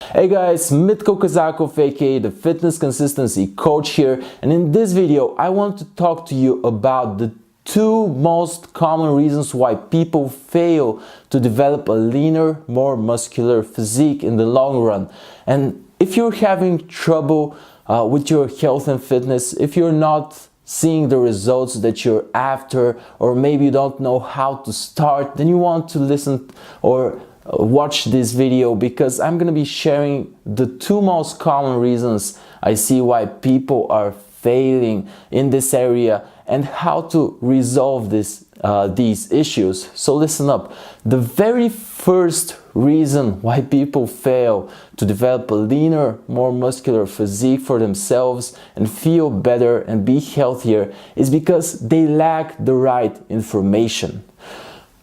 Hey guys, Mitko Kazakov aka the Fitness Consistency Coach here, and in this video I want to talk to you about the two most common reasons why people fail to develop a leaner, more muscular physique in the long run. And if you're having trouble with your health and fitness, if you're not seeing the results that you're after, or maybe you don't know how to start, then you want to listen or watch this video, because I'm going to be sharing the two most common reasons I see why people are failing in this area and how to resolve these issues. So listen up. The very first reason why people fail to develop a leaner, more muscular physique for themselves and feel better and be healthier is because they lack the right information.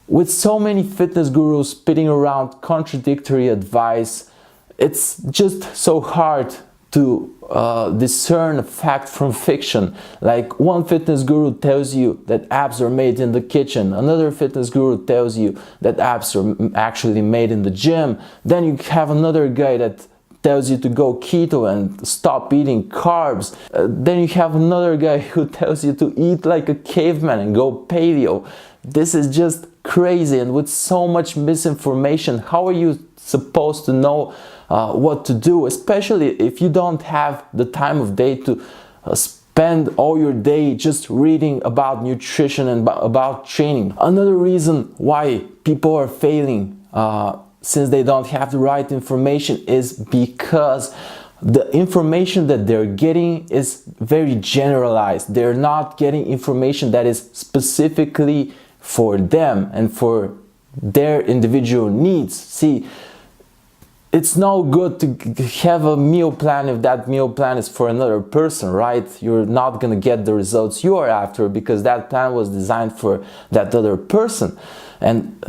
With so many fitness gurus spitting around contradictory advice, it's just so hard to discern fact from fiction. Like, one fitness guru tells you that abs are made in the kitchen, another fitness guru tells you that abs are actually made in the gym, then you have another guy that tells you to go keto and stop eating carbs, then you have another guy who tells you to eat like a caveman and go paleo. This is just crazy, and with so much misinformation, how are you supposed to know what to do, especially if you don't have the time of day to spend all your day just reading about nutrition and about training? Another reason why people are failing since they don't have the right information is because the information that they're getting is very generalized. They're not getting information that is specifically for them and for their individual needs. See, it's no good to have a meal plan if that meal plan is for another person, right? You're not gonna get the results you are after because that plan was designed for that other person and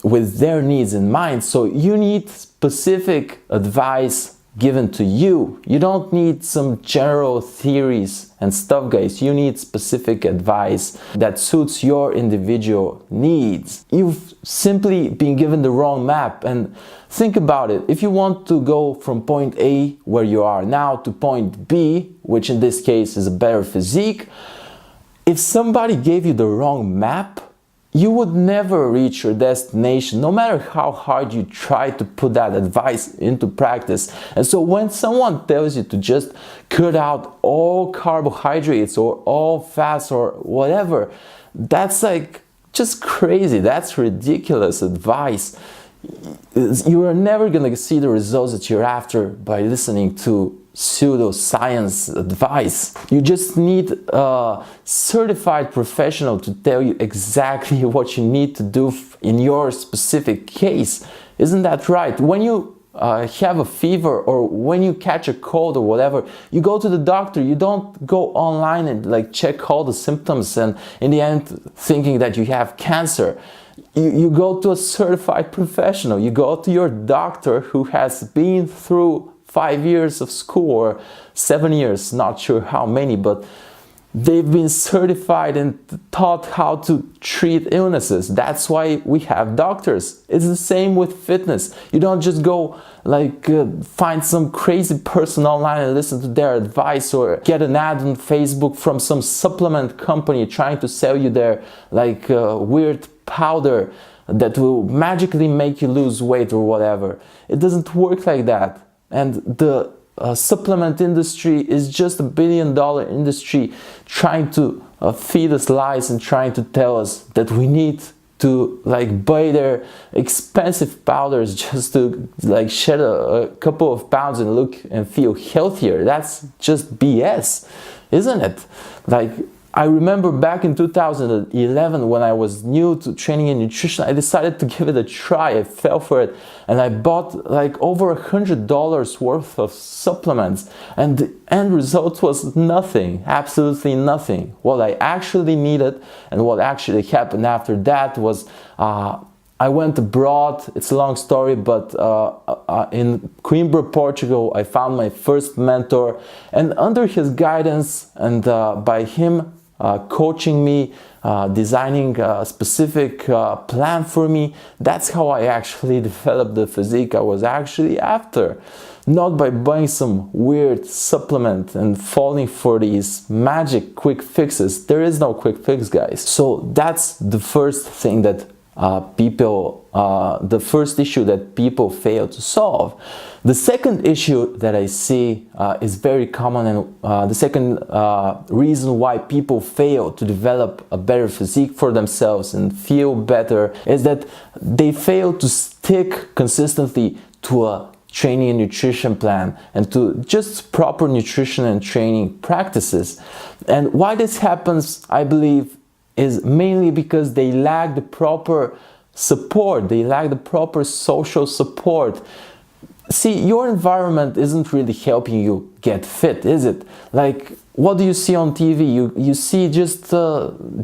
with their needs in mind. So you need specific advice given to you. You don't need some general theories and stuff, guys. You need specific advice that suits your individual needs. You've simply been given the wrong map. And think about it. If you want to go from point A, where you are now, to point B, which in this case is a better physique, if somebody gave you the wrong map, you would never reach your destination, no matter how hard you try to put that advice into practice. And so when someone tells you to just cut out all carbohydrates or all fats or whatever, that's like just crazy. That's ridiculous advice. You are never going to see the results that you're after by listening to pseudoscience advice. You just need a certified professional to tell you exactly what you need to do in your specific case. Isn't that right? When you have a fever or when you catch a cold or whatever, you go to the doctor. You don't go online and like check all the symptoms and in the end thinking that you have cancer. You go to a certified professional. You go to your doctor who has been through 5 years of school or 7 years, not sure how many, but they've been certified and taught how to treat illnesses. That's why we have doctors. It's the same with fitness. You don't just go like find some crazy person online and listen to their advice, or get an ad on Facebook from some supplement company trying to sell you their like weird powder that will magically make you lose weight or whatever. It doesn't work like that. And the supplement industry is just $1 billion industry trying to feed us lies and trying to tell us that we need to like buy their expensive powders just to like shed a couple of pounds and look and feel healthier. That's just BS, isn't it? Like, I remember back in 2011 when I was new to training in nutrition, I decided to give it a try. I fell for it and I bought like over $100 worth of supplements, and the end result was nothing, absolutely nothing. What I actually needed and what actually happened after that was I went abroad. It's a long story, but in Coimbra, Portugal, I found my first mentor, and under his guidance and by him coaching me, designing a specific plan for me. That's how I actually developed the physique I was actually after. Not by buying some weird supplement and falling for these magic quick fixes. There is no quick fix, guys. So that's the first thing that the first issue that people fail to solve. The second issue that I see is very common, and the second reason why people fail to develop a better physique for themselves and feel better is that they fail to stick consistently to a training and nutrition plan and to just proper nutrition and training practices. And why this happens, I believe, is mainly because they lack the proper support, they lack the proper social support. See, your environment isn't really helping you get fit, is it? Like, what do you see on TV? You see just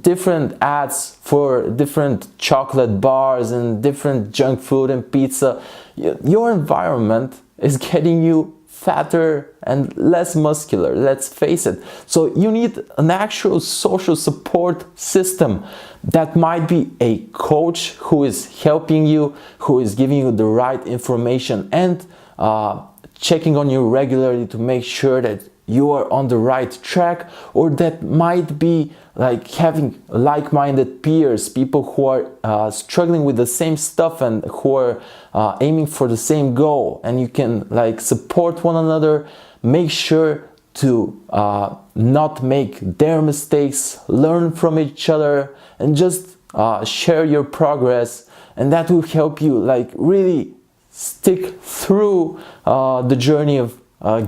different ads for different chocolate bars and different junk food and pizza. Your environment is getting you fatter and less muscular, let's face it. So you need an actual social support system. That might be a coach who is helping you, who is giving you the right information and checking on you regularly to make sure that you are on the right track, or that might be like having like-minded peers, people who are struggling with the same stuff and who are aiming for the same goal, and you can like support one another, make sure to not make their mistakes, learn from each other, and just share your progress, and that will help you like really stick through the journey of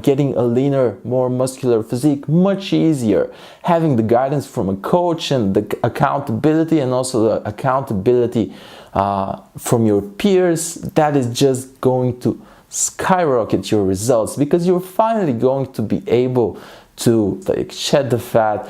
getting a leaner, more muscular physique much easier. Having the guidance from a coach and the accountability, and also the accountability from your peers, that is just going to skyrocket your results, because you're finally going to be able to like shed the fat,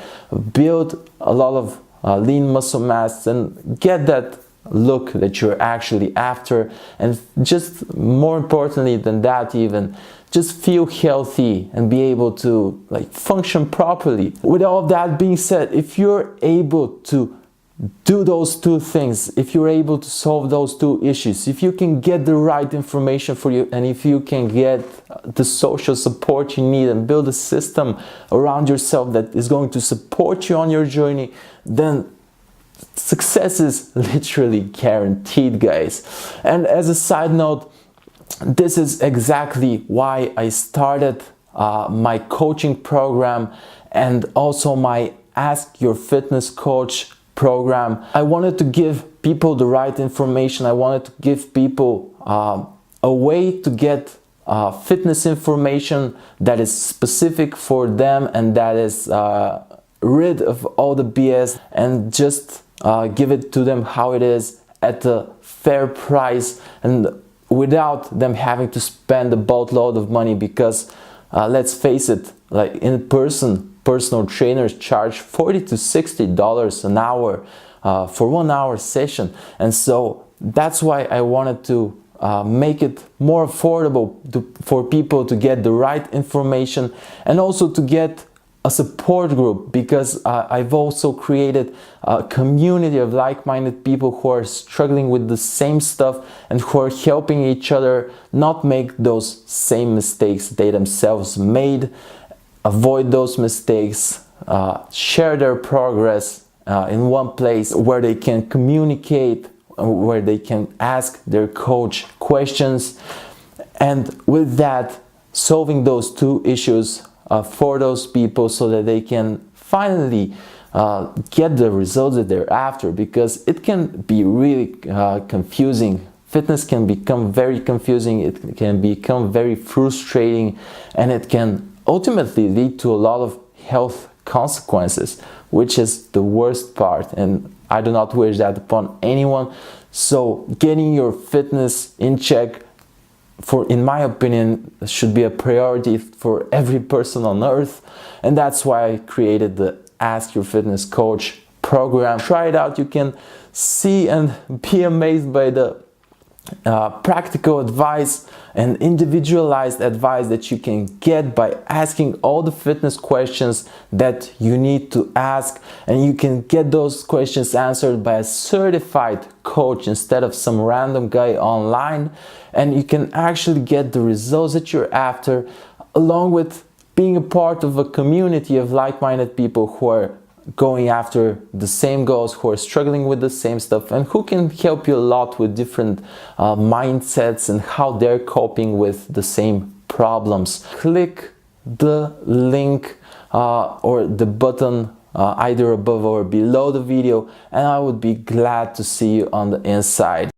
build a lot of lean muscle mass, and get that look that you're actually after. And just more importantly than that, even just feel healthy and be able to like function properly. With all of that being said, if you're able to do those two things, if you're able to solve those two issues, if you can get the right information for you, and if you can get the social support you need and build a system around yourself that is going to support you on your journey, then success is literally guaranteed, guys. And as a side note, this is exactly why I started my coaching program and also my Ask Your Fitness Coach program. I wanted to give people the right information. I wanted to give people a way to get fitness information that is specific for them and that is rid of all the BS, and just give it to them how it is at a fair price and without them having to spend a boatload of money, because let's face it, like in person, personal trainers charge $40 to $60 an hour for 1 hour session. And so that's why I wanted to make it more affordable for people to get the right information, and also to get a support group, because I've also created a community of like-minded people who are struggling with the same stuff and who are helping each other not make those same mistakes they themselves made, avoid those mistakes, share their progress in one place where they can communicate, where they can ask their coach questions, and with that, solving those two issues for those people so that they can finally get the results that they're after, because it can be really confusing. Fitness can become very confusing, it can become very frustrating, and it can ultimately lead to a lot of health consequences, which is the worst part, and I do not wish that upon anyone. So getting your fitness in check, in my opinion, should be a priority for every person on earth, and that's why I created the Ask Your Fitness Coach program. Try it out. You can see and be amazed by the practical advice and individualized advice that you can get by asking all the fitness questions that you need to ask, and you can get those questions answered by a certified coach instead of some random guy online, and you can actually get the results that you're after, along with being a part of a community of like-minded people who are going after the same goals, who are struggling with the same stuff, and who can help you a lot with different mindsets and how they're coping with the same problems. Click the link or the button either above or below the video, and I would be glad to see you on the inside.